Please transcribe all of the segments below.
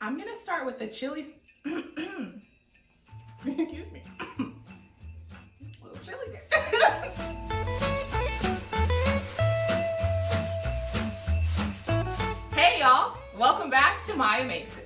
I'm gonna start with the chili. Excuse me. A little chili there. Hey y'all, welcome back to My Amazing.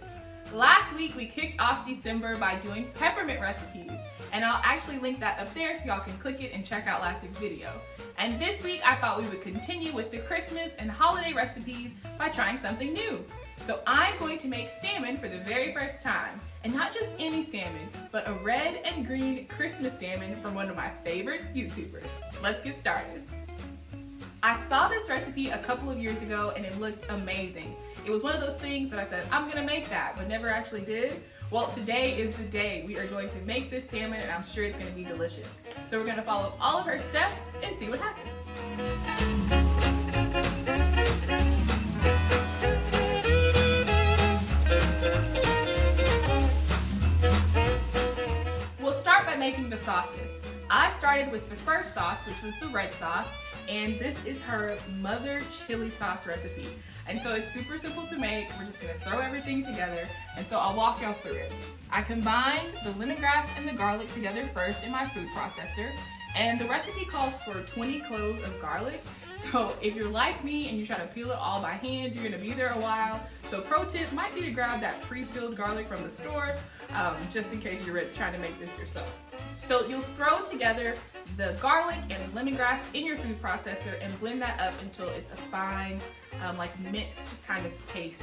Last week we kicked off December by doing peppermint recipes, and I'll actually link that up there so y'all can click it and check out last week's video. And this week I thought we would continue with the Christmas and holiday recipes by trying something new. So I'm going to make salmon for the very first time, and not just any salmon, but a red and green Christmas salmon from one of my favorite YouTubers. Let's get started. I saw this recipe a couple of years ago and it looked amazing. It was one of those things that I said, I'm gonna make that, but never actually did. Well, today is the day. We are going to make this salmon and I'm sure it's gonna be delicious. So we're gonna follow all of her steps and see what happens. We'll start by making the sauces. I started with the first sauce, which was the red sauce, and this is her mother chili sauce recipe. And so it's super simple to make. We're just gonna throw everything together, and so I'll walk y'all through it. I combined the lemongrass and the garlic together first in my food processor, and the recipe calls for 20 cloves of garlic. So if you're like me and you try to peel it all by hand, you're gonna be there a while. So pro tip might be to grab that pre-peeled garlic from the store, just in case you're trying to make this yourself. So you'll throw together the garlic and lemongrass in your food processor and blend that up until it's a fine, like mixed kind of paste.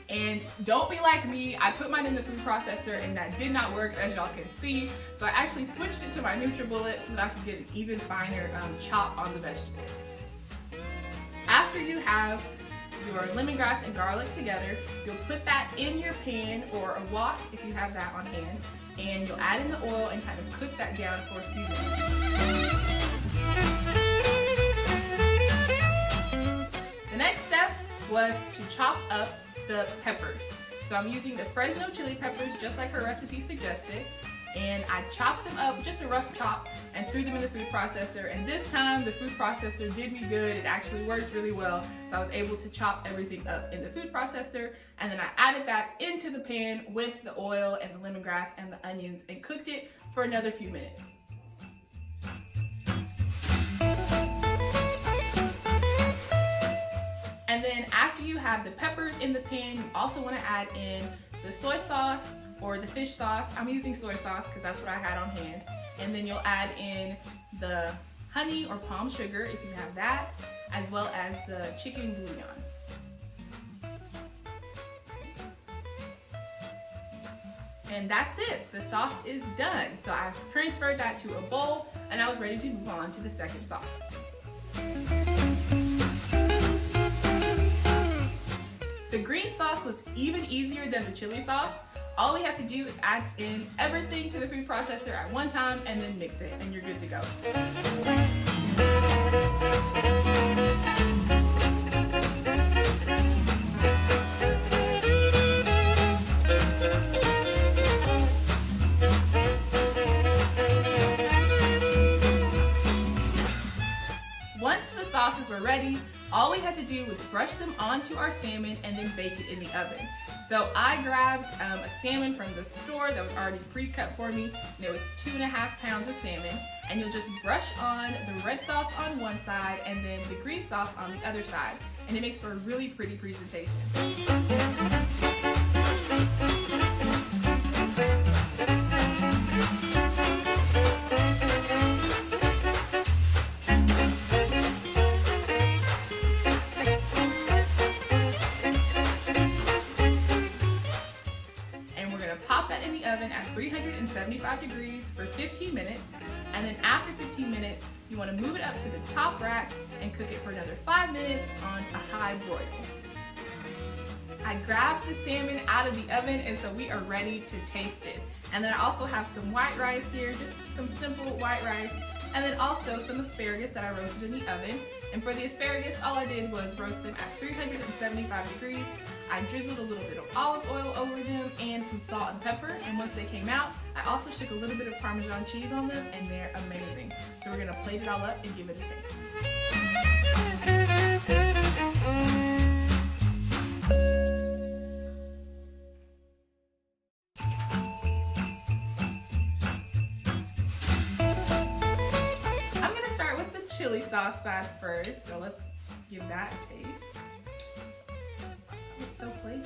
And don't be like me, I put mine in the food processor and that did not work, as y'all can see. So I actually switched it to my NutriBullet so that I could get an even finer chop on the vegetables. After you have your lemongrass and garlic together, you'll put that in your pan or a wok if you have that on hand, and you'll add in the oil and kind of cook that down for a few minutes. The next step was to chop up the peppers. So I'm using the Fresno chili peppers just like her recipe suggested, and I chopped them up, just a rough chop, and threw them in the food processor. And this time the food processor did me good. It actually worked really well. So I was able to chop everything up in the food processor, and then I added that into the pan with the oil and the lemongrass and the onions and cooked it for another few minutes. And then after you have the peppers in the pan, you also want to add in the soy sauce or the fish sauce. I'm using soy sauce because that's what I had on hand. And then you'll add in the honey or palm sugar if you have that, as well as the chicken bouillon. And that's it. The sauce is done. So I've transferred that to a bowl and I was ready to move on to the second sauce. The green sauce was even easier than the chili sauce. All we have to do is add in everything to the food processor at one time and then mix it, and you're good to go. Once the sauces were ready, all we had to do was brush them onto our salmon and then bake it in the oven. So I grabbed a salmon from the store that was already pre-cut for me, and it was 2.5 pounds of salmon. And you'll just brush on the red sauce on one side and then the green sauce on the other side. And it makes for a really pretty presentation. Pop that in the oven at 375 degrees for 15 minutes, and then after 15 minutes you want to move it up to the top rack and cook it for another 5 minutes on a high broil. I grabbed the salmon out of the oven, and so we are ready to taste it. And then I also have some white rice here, just some simple white rice, and then also some asparagus that I roasted in the oven. And for the asparagus, all I did was roast them at 375 degrees. I drizzled a little bit of olive oil over them and some salt and pepper. And once they came out, I also shook a little bit of Parmesan cheese on them, and they're amazing. So we're gonna plate it all up and give it a taste. chili sauce side first. So let's give that a taste. It's so flaky.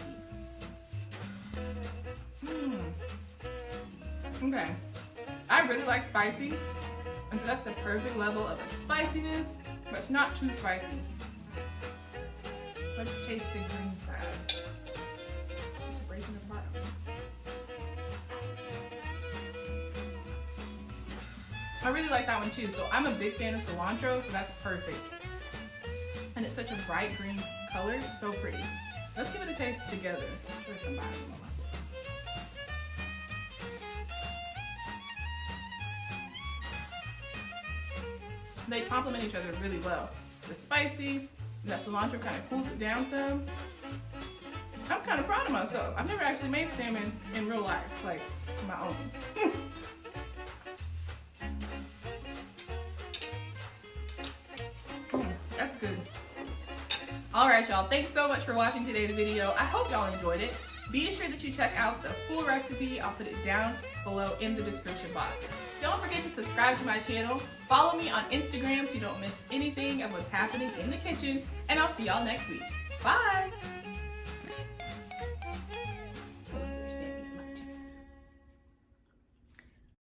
Okay. I really like spicy. And so that's the perfect level of spiciness, but it's not too spicy. Let's taste the green side. Just breaking apart. I really like that one too. So I'm a big fan of cilantro, so that's perfect. And it's such a bright green color, it's so pretty. Let's give it a taste together. They complement each other really well. The spicy, and that cilantro kind of cools it down some. I'm kind of proud of myself. I've never actually made salmon in real life, like my own. That's good. All right, y'all. Thanks so much for watching today's video. I hope y'all enjoyed it. Be sure that you check out the full recipe. I'll put it down below in the description box. Don't forget to subscribe to my channel. Follow me on Instagram so you don't miss anything of what's happening in the kitchen. And I'll see y'all next week. Bye!